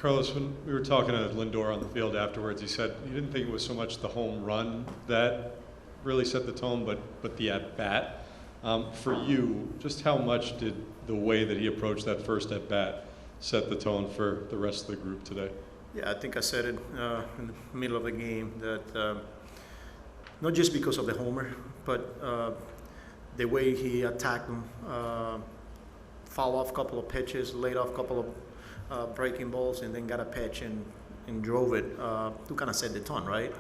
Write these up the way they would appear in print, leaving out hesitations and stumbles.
Carlos, when we were talking to Lindor on the field afterwards, he said he didn't think it was so much the home run that really set the tone, but the at-bat. For you, just how much did the way that he approached that first at-bat set the tone for the rest of the group today? Yeah, I think I said it in the middle of the game that not just because of the homer, but the way he attacked them, fouled off a couple of pitches, laid off a couple of breaking balls, and then got a pitch and drove it to kind of set the tone, right?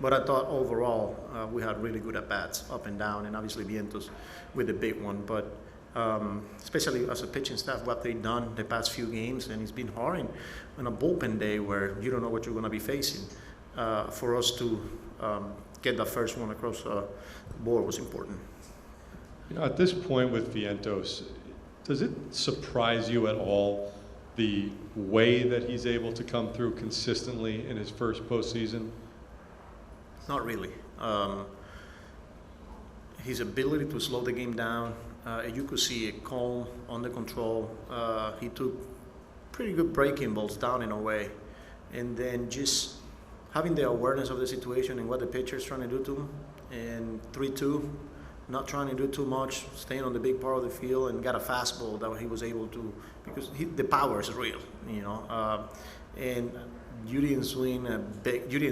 But I thought overall we had really good at-bats up and down, and obviously Vientos with the big one. But especially as a pitching staff, what they've done the past few games, and it's been hard on a bullpen day where you don't know what you're going to be facing. For us to get the first one across the board was important. You know, at this point with Vientos, does it surprise you at all the way that he's able to come through consistently in his first postseason? Not really. His ability to slow the game down, you could see it calm, under control. He took pretty good breaking balls down in a way, and then just having the awareness of the situation and what the pitcher is trying to do to him, and 3-2, not trying to do too much, staying on the big part of the field, and got a fastball that he was able to, because the power is real, you know. And you didn't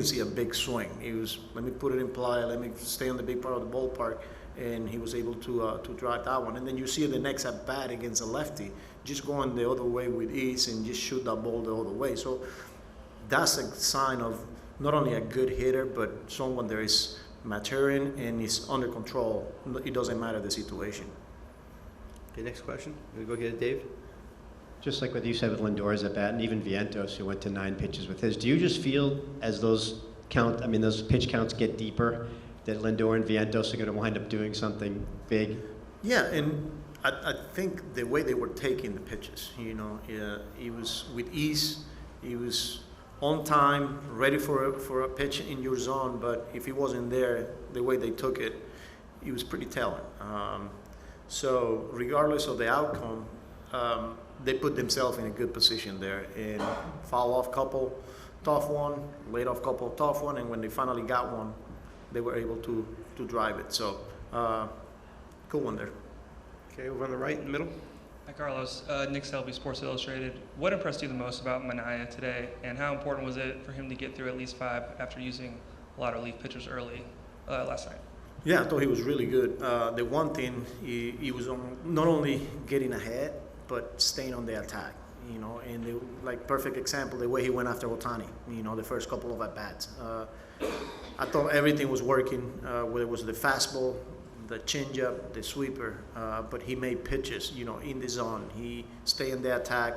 see a big swing. It was, let me put it in play, let me stay on the big part of the ballpark, and he was able to drive that one. And then you see the next at bat against a lefty, just going the other way with ease and just shoot that ball the other way. So that's a sign of not only a good hitter, but someone that is maturing and is under control. It doesn't matter the situation. Okay, next question. We'll go get Dave. Just like what you said with Lindor's at bat, and even Vientos, who went to 9 pitches with his, do you just feel as those pitch counts get deeper, that Lindor and Vientos are going to wind up doing something big? Yeah, and I think the way they were taking the pitches, you know, he was with ease, he was on time, ready for a pitch in your zone, but if he wasn't there, the way they took it, he was pretty telling. So regardless of the outcome, they put themselves in a good position there and foul off a couple tough one, laid off a couple tough one, and when they finally got one, they were able to drive it. So cool one there. Okay, over on the right in the middle. Hi, Carlos. Nick Selby, Sports Illustrated. What impressed you the most about Minaya today, and how important was it for him to get through at least 5 after using a lot of relief pitchers early last night? Yeah, I thought he was really good. The one thing, he was not only getting ahead, but staying on the attack. You know, and like perfect example, the way he went after Ohtani, you know, the first couple of at-bats. I thought everything was working, whether it was the fastball, the changeup, the sweeper, but he made pitches, you know, in the zone. He stayed in the attack.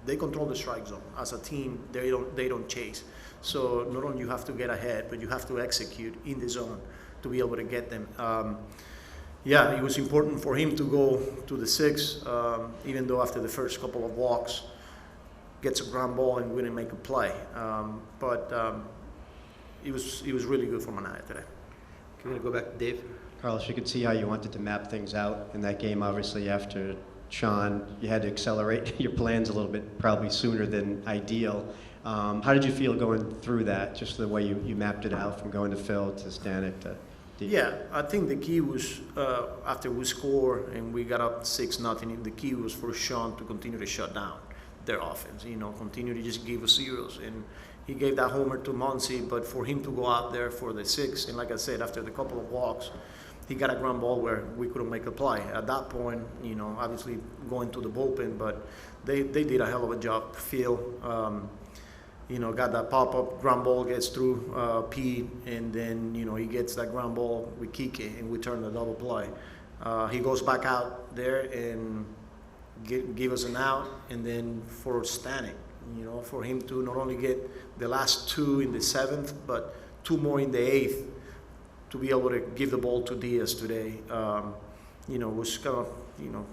They control the strike zone. As a team, they don't chase. So not only you have to get ahead, but you have to execute in the zone to be able to get them. Yeah, it was important for him to go to the 6, even though after the first couple of walks, gets a ground ball and wouldn't make a play. But it was really good for Minaya today. Okay, we're going to go back to Dave. Carlos, you could see how you wanted to map things out in that game. Obviously, after Sean, you had to accelerate your plans a little bit, probably sooner than ideal. How did you feel going through that, just the way you mapped it out from going to Phil to Stanek to Deep? Yeah, I think the key was after we scored and we got up 6-0, the key was for Sean to continue to shut down their offense, you know, continue to just give us zeros. And he gave that homer to Muncy, but for him to go out there for the 6, and like I said, after the couple of walks, he got a ground ball where we couldn't make a play. At that point, you know, obviously going to the bullpen, but they did a hell of a job. Phil, you know, got that pop-up ground ball, gets through Pete, and then, you know, he gets that ground ball with Kike, and we turn the double play. He goes back out there and give us an out, and then for Stanek, you know, for him to not only get the last 2 in the 7th, but 2 more in the 8th, to be able to give the ball to Diaz today, you know, was kind of, you know,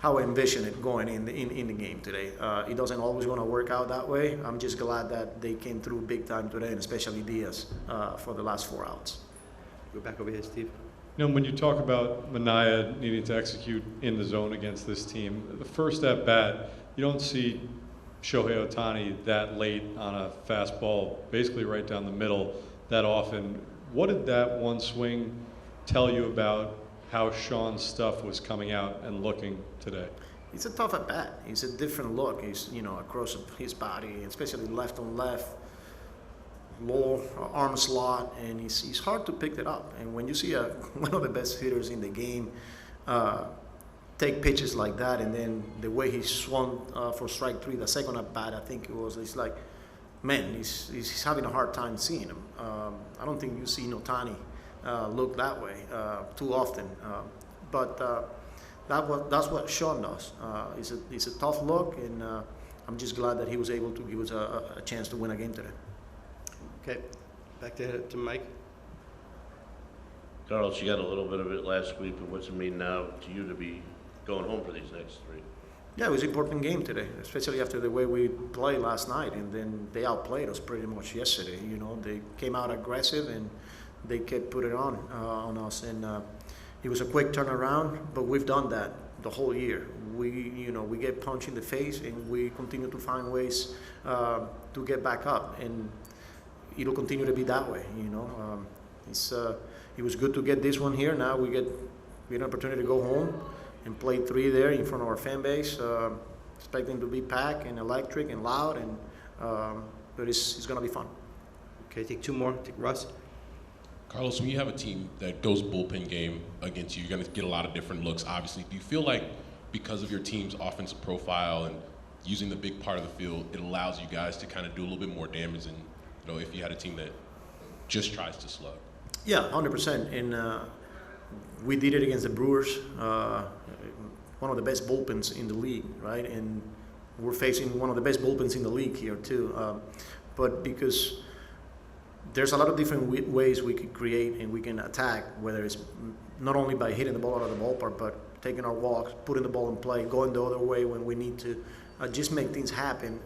how I envision it going in the game today. It doesn't always going to work out that way. I'm just glad that they came through big time today, and especially Diaz for the last 4 outs. Go back over here, Steve. You know, when you talk about Minaya needing to execute in the zone against this team, the first at bat, you don't see Shohei Ohtani that late on a fastball, basically right down the middle that often. What did that one swing tell you about how Sean's stuff was coming out and looking today? It's a tough at bat. It's a different look. He's, across his body, especially left on left, low arm slot, and he's hard to pick it up. And when you see one of the best hitters in the game take pitches like that, and then the way he swung for strike three, the second at bat, I think it's like, man, he's having a hard time seeing him. I don't think you see Ohtani look that way too often, but that's what Sean does. It's a tough look, and I'm just glad that he was able to give us a chance to win a game today. Okay, back to Mike. Carlos, you got a little bit of it last week, but what's it mean now to you to be going home for these next three? Yeah, it was an important game today, especially after the way we played last night, and then they outplayed us pretty much yesterday. They came out aggressive, and they kept putting it on us, and it was a quick turnaround. But we've done that the whole year. We get punched in the face, and we continue to find ways to get back up, and it'll continue to be that way. It was good to get this one here. Now we get an opportunity to go home and play three there in front of our fan base, expecting to be packed and electric and loud, and but it's going to be fun. Okay, take two more. Take Russ. Carlos, when you have a team that goes bullpen game against you, you're going to get a lot of different looks, obviously. Do you feel like because of your team's offensive profile and using the big part of the field, it allows you guys to kind of do a little bit more damage than, if you had a team that just tries to slug? Yeah, 100%. And we did it against the Brewers, one of the best bullpens in the league, right? And we're facing one of the best bullpens in the league here too. But because there's a lot of different ways we could create and we can attack, whether it's not only by hitting the ball out of the ballpark, but taking our walks, putting the ball in play, going the other way when we need to, just make things happen.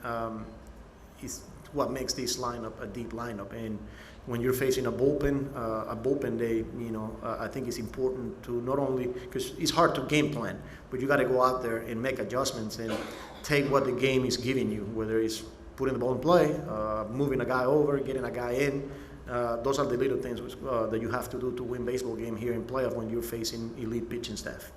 Is what makes this lineup a deep lineup. And when you're facing a bullpen day, I think it's important to not only, because it's hard to game plan, but you got to go out there and make adjustments and take what the game is giving you, whether it's putting the ball in play, moving a guy over, getting a guy in. Those are the little things that you have to do to win baseball game here in playoff when you're facing elite pitching staff.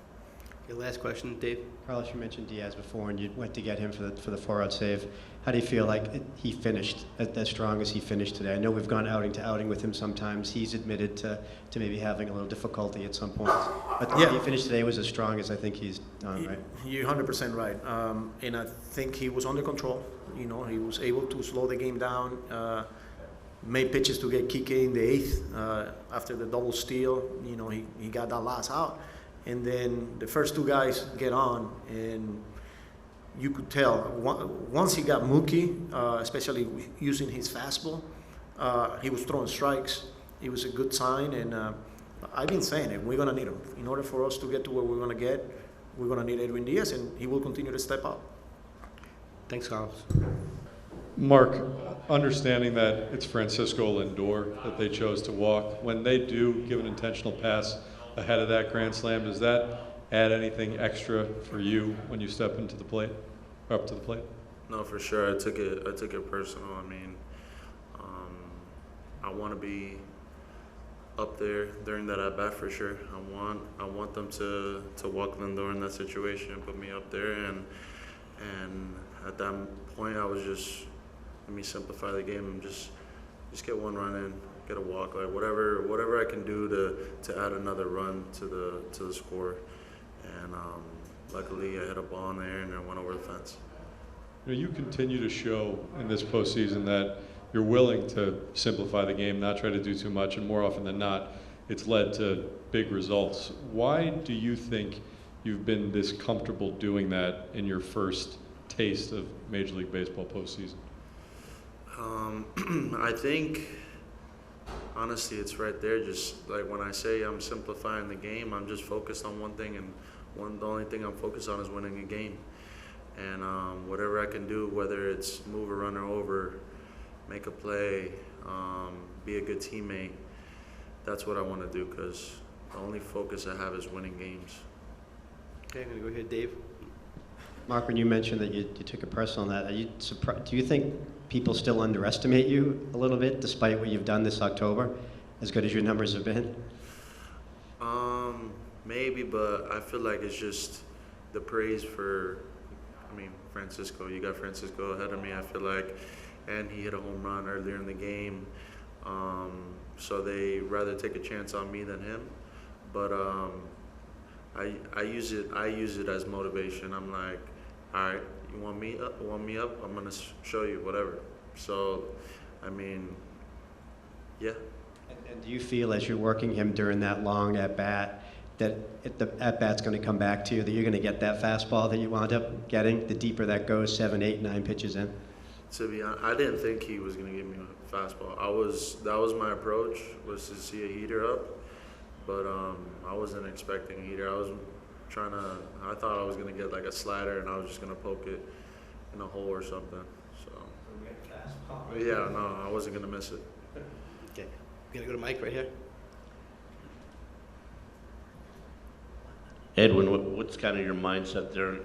Okay, last question, Dave. Carlos, you mentioned Diaz before, and you went to get him for the 4-out save. How do you feel like he finished as strong as he finished today? I know we've gone outing to outing with him sometimes. He's admitted to maybe having a little difficulty at some points. But the way he finished today was as strong as I think he's done, right? You're 100% right. And I think he was under control. He was able to slow the game down, made pitches to get Kike in the eighth after the double steal. He got that last out. And then the first two guys get on, and you could tell once he got Mookie, especially using his fastball, he was throwing strikes. It was a good sign, and I've been saying it. We're going to need him. In order for us to get to where we're going to get, we're going to need Edwin Diaz, and he will continue to step up. Thanks, Carlos. Mark, understanding that it's Francisco Lindor that they chose to walk, when they do give an intentional pass ahead of that grand slam, does that add anything extra for you when you step into the plate, or up to the plate? No, for sure. I took it personal. I mean, I want to be up there during that at bat for sure. I want them to walk Lindor in that situation and put me up there, and at that point I was just, let me simplify the game and just get one run in, get a walk, like whatever I can do to add another run to the score. And luckily I hit a ball in the air and I went over the fence. You continue to show in this postseason that you're willing to simplify the game, not try to do too much, and more often than not, it's led to big results. Why do you think you've been this comfortable doing that in your first taste of Major League Baseball postseason? I think, honestly, it's right there. Just like when I say I'm simplifying the game, I'm just focused on one thing, and the only thing I'm focused on is winning a game. And whatever I can do, whether it's move a runner over, make a play, be a good teammate, that's what I want to do, because the only focus I have is winning games. Okay, I'm going to go ahead, Dave. Mark, when you mentioned that you took it personal on that, are you surprised? Do you think people still underestimate you a little bit, despite what you've done this October, as good as your numbers have been? Maybe, but I feel like it's just the praise for, Francisco. You got Francisco ahead of me, I feel like, and he hit a home run earlier in the game. So they rather take a chance on me than him. But I use it as motivation. I'm like, all right, you want me up? I'm gonna show you whatever. So, yeah. And do you feel, as you're working him during that long at bat, that the at bat's going to come back to you, that you're going to get that fastball that you wound up getting? The deeper that goes, 7, 8, 9 pitches in. To be honest, I didn't think he was gonna give me a fastball. That was my approach, was to see a heater up, but I wasn't expecting a heater. I thought I was gonna get like a slider and I was just gonna poke it in a hole or something. So, yeah, no, I wasn't gonna miss it. Okay. We're going to go to Mike right here. Edwin, what's kind of your mindset there,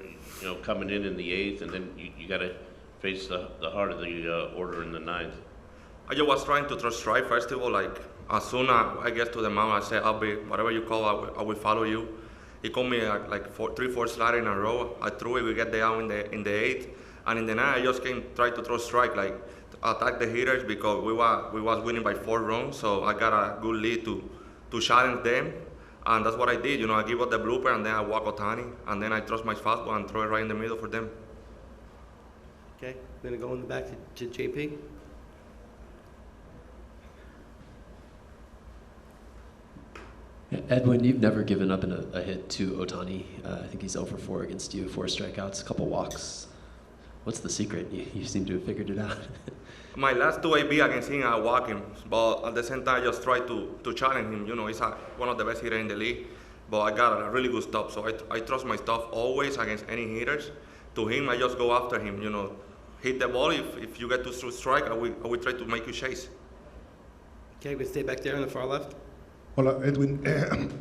coming in the 8th, and then you got to face the heart of the order in the 9th? I just was trying to throw strike, first of all, like, as soon as I get to the mound, I say, I'll be, whatever you call, I will follow you. He called me like 3-4 sliders in a row. I threw it, we get the out in the 8th. And in the 9th, I just came, try to throw strike, like, attack the hitters, because we was winning by 4 runs, so I got a good lead to challenge them. And that's what I did, I give up the blooper, and then I walk Ohtani, and then I trust my fastball and throw it right in the middle for them. Okay. We're going to go in the back to JP. Edwin, you've never given up a hit to Ohtani. I think he's 0 for 4 against you, 4 strikeouts, a couple walks. What's the secret? You seem to have figured it out. My last 2 AB against him, I walk him, but at the same time, I just try to challenge him. He's one of the best hitters in the league, but I got a really good stuff, so I trust my stuff always against any hitters. To him, I just go after him, hit the ball. If you get to strike, I will try to make you chase. Okay, we stay back there on the far left. Hola, Edwin.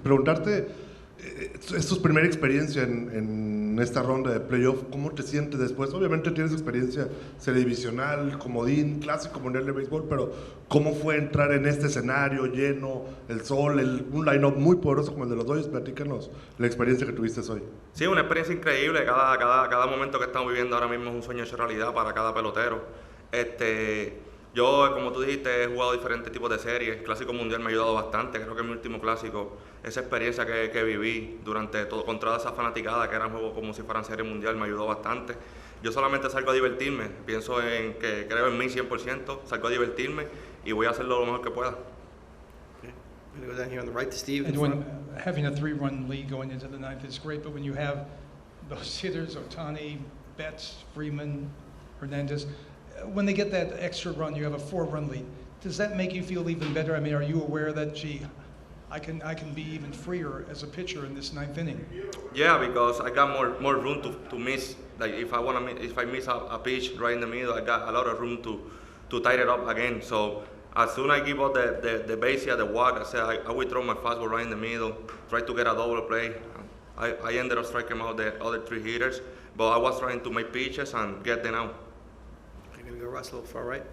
Preguntarte, es tu primera experiencia en esta ronda de playoff. ¿Cómo te sientes después? Obviamente tienes experiencia serie divisional, comodín, clásico mundial de béisbol, pero ¿cómo fue entrar en este escenario lleno, el sol, un line-up muy poderoso como el de los Dodgers? Platícanos la experiencia que tuviste hoy. Sí, una experiencia increíble. Cada momento que estamos viviendo ahora mismo es un sueño hecho realidad para cada pelotero. Yo, como tú dijiste, he jugado diferentes tipos de series. Clásico mundial me ha ayudado bastante. Creo que en mi último clásico, esa experiencia que viví durante todo, con toda esa fanaticada, que eran juegos como si fueran serie mundial, me ayudó bastante. Yo solamente salgo a divertirme. Pienso en que creo en mí 100%. Salgo a divertirme y voy a hacerlo lo mejor que pueda. Okay. I'm going to go down here on the right to Steve. And when having a 3-run lead going into the 9th is great, but when you have those hitters, Ohtani, Betts, Freeman, Hernandez, when they get that extra run, you have a 4-run lead. Does that make you feel even better? I mean, are you aware that, gee, I can be even freer as a pitcher in this 9th inning? Yeah, because I got more room to miss. Like if I miss a pitch right in the middle, I got a lot of room to tie it up again. So as soon as I give up the base here, the walk, I said I will throw my fastball right in the middle, try to get a double play. I ended up striking out the other 3 hitters, but I was trying to make pitches and get them out. I'm going to go Russell, far right.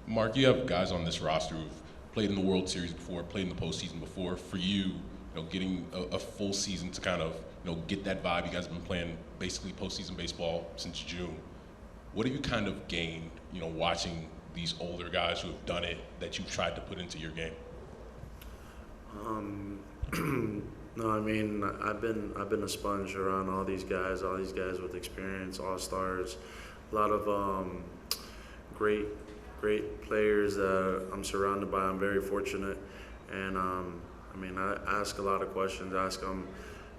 Mark, you have guys on this roster who've played in the World Series before, played in the postseason before. For you, getting a full season to kind of, get that vibe. You guys have been playing basically postseason baseball since June. What have you kind of gained, watching these older guys who have done it that you've tried to put into your game? No, I've been a sponge around all these guys with experience, all-stars, a lot of great players that I'm surrounded by. I'm very fortunate, and I ask a lot of questions. I ask them,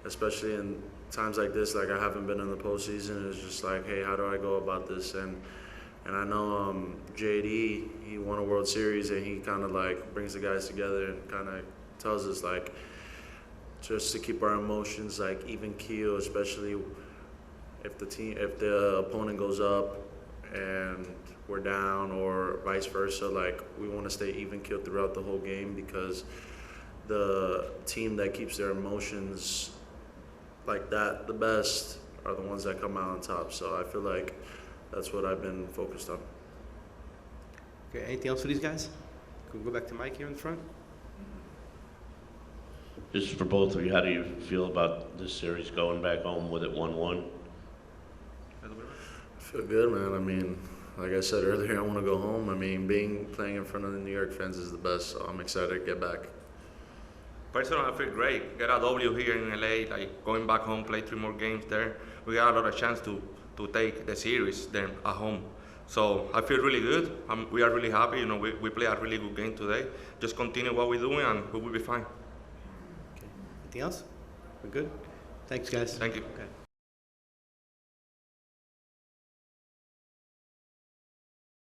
especially in times like this, like I haven't been in the postseason. It's just like, hey, how do I go about this? And I know JD, he won a World Series, and he kind of like brings the guys together and kind of tells us like just to keep our emotions like even keel, especially if the opponent goes up and we're down, or vice versa. Like we want to stay even keeled throughout the whole game, because the team that keeps their emotions like that the best are the ones that come out on top. So I feel like that's what I've been focused on. Okay, anything else for these guys? Can we go back to Mike here in the front? Just for both of you, how do you feel about this series going back home with it 1-1? I feel good, man. I mean, like I said earlier, I want to go home. I mean, playing in front of the New York fans is the best, so I'm excited to get back. Personally, I feel great. Get a W here in LA, like going back home, play 3 more games there. We got a lot of chance to take the series then at home. So I feel really good. We are really happy. You know, we play a really good game today. Just continue what we're doing and we will be fine. Okay. Anything else? We're good? Thanks, guys. Thank you. Okay.